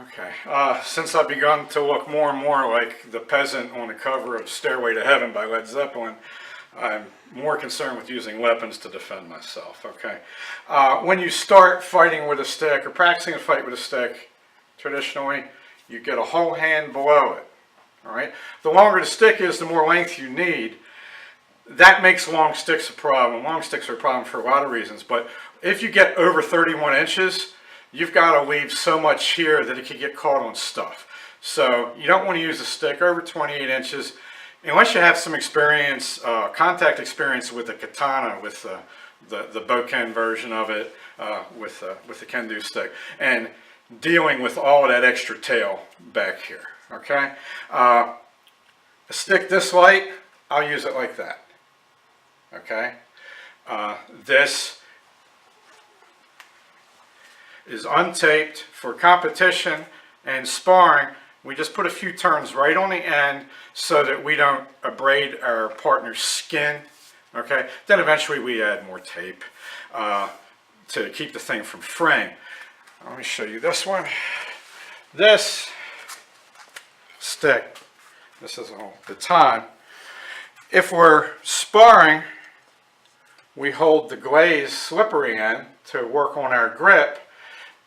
Okay, since I've begun to look more and more like the peasant on the cover of Stairway to Heaven by Led Zeppelin, I'm more concerned with using weapons to defend myself, okay? When you start fighting with a stick or practicing a fight with a stick, traditionally, you get a whole hand below it, all right? The longer the stick is, the more length you need. That makes long sticks a problem. Long sticks are a problem for a lot of reasons, but if you get over 31 inches, you've got to leave so much here that it can get caught on stuff. So you don't want to use a stick over 28 inches unless you have some experience, contact experience with a katana, with the bokken version of it, with the kendo stick, and dealing with all of that extra tail back here, okay? A stick this light, I'll use it like that, okay? This is untaped for competition and sparring. We just put a few turns right on the end so that we don't abrade our partner's skin, okay? Then eventually we add more tape to keep the thing from fraying. Let me show you this one. This stick, this is a baton. If we're sparring, we hold the glazed slippery end to work on our grip,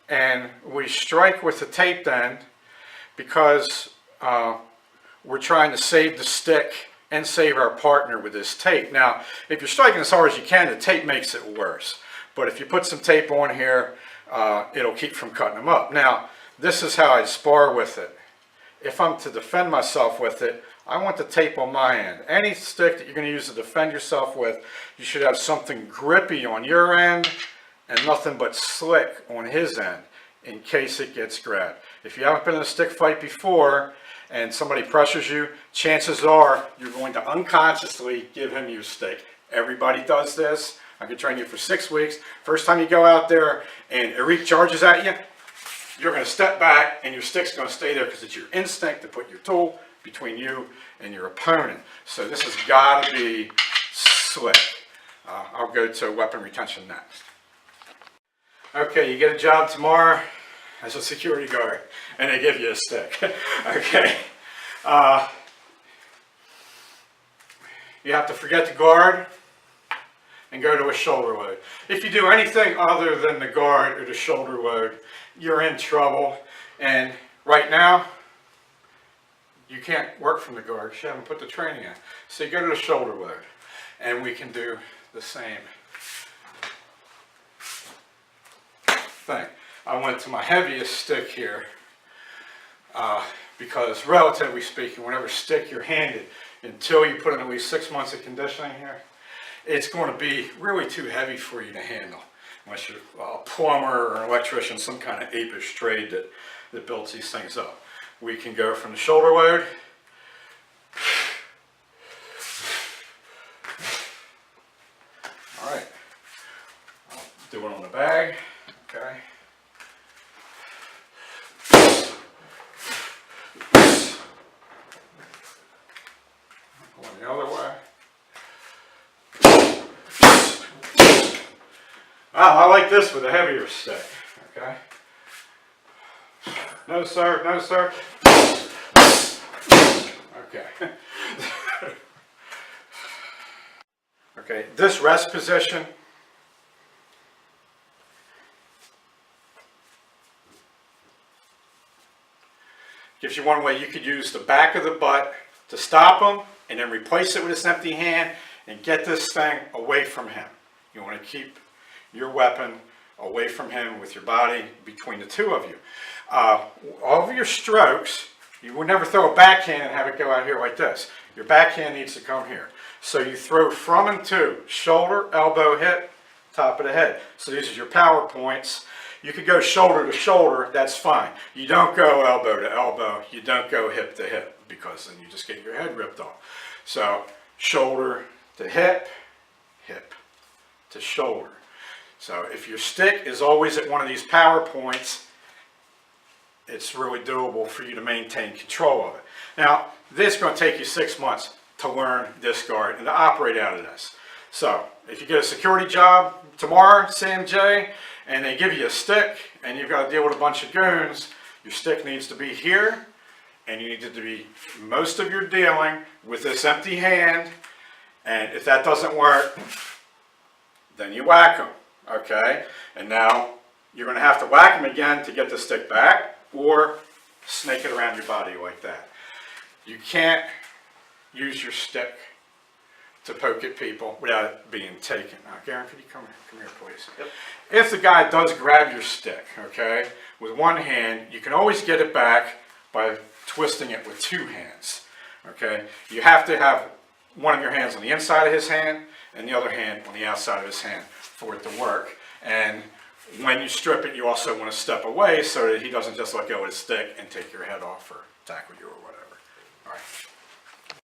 and we strike with the taped end because we're trying to save the stick and save our partner with this tape. Now, if you're striking as hard as you can, the tape makes it worse. But if you put some tape on here, it'll keep from cutting them up. Now, this is how I spar with it. If I'm to defend myself with it, I want the tape on my end. Any stick that you're going to use to defend yourself with, you should have something grippy on your end and nothing but slick on his end in case it gets grabbed. If you haven't been in a stick fight before and somebody pressures you, chances are you're going to unconsciously give him your stick. Everybody does this. I could train you for 6 weeks. First time you go out there and Eric charges at you, you're going to step back and your stick's going to stay there because it's your instinct to put your tool between you and your opponent. So this has got to be slick. I'll go to weapon retention next. Okay, you get a job tomorrow as a security guard and they give you a stick. Okay. You have to forget the guard and go to a shoulder load. If you do anything other than the guard or the shoulder load, you're in trouble. And right now, you can't work from the guard because you haven't put the training in. So you go to the shoulder load, and we can do the same thing. I went to my heaviest stick here because, relatively speaking, whatever stick you're handed, until you put in at least 6 months of conditioning here, it's going to be really too heavy for you to handle, unless you're a plumber or an electrician, some kind of apish trade that builds these things up. We can go from the shoulder load. All right, I'll do it on the bag, okay. Going the other way. I like this with a heavier stick, okay? No sir, no sir. Okay. Okay, this rest position gives you one way. You could use the back of the butt to stop him and then replace it with this empty hand and get this thing away from him. You want to keep your weapon away from him with your body between the two of you. All of your strokes, you would never throw a backhand and have it go out here like this. Your backhand needs to come here. So you throw from and to, shoulder, elbow, hip, top of the head. So these are your power points. You could go shoulder to shoulder, that's fine. You don't go elbow to elbow, you don't go hip to hip, because then you just get your head ripped off. So shoulder to hip, hip to shoulder. So if your stick is always at one of these power points, it's really doable for you to maintain control of it. Now, this is going to take you 6 months to learn this guard and to operate out of this. So if you get a security job tomorrow, CMJ, and they give you a stick and you've got to deal with a bunch of goons, Your stick needs to be here, and you need to be most of your dealing with this empty hand. And if that doesn't work, then you whack them, okay? And now you're going to have to whack them again to get the stick back, or snake it around your body like that. You can't use your stick to poke at people without it being taken. Now, Garen, could you come here, please? Yep. If the guy does grab your stick, okay, with one hand, you can always get it back by twisting it with two hands, okay? You have to have one of your hands on the inside of his hand and the other hand on the outside of his hand for it to work. And when you strip it, you also want to step away so that he doesn't just let go of his stick and take your head off or tackle you or whatever. All right.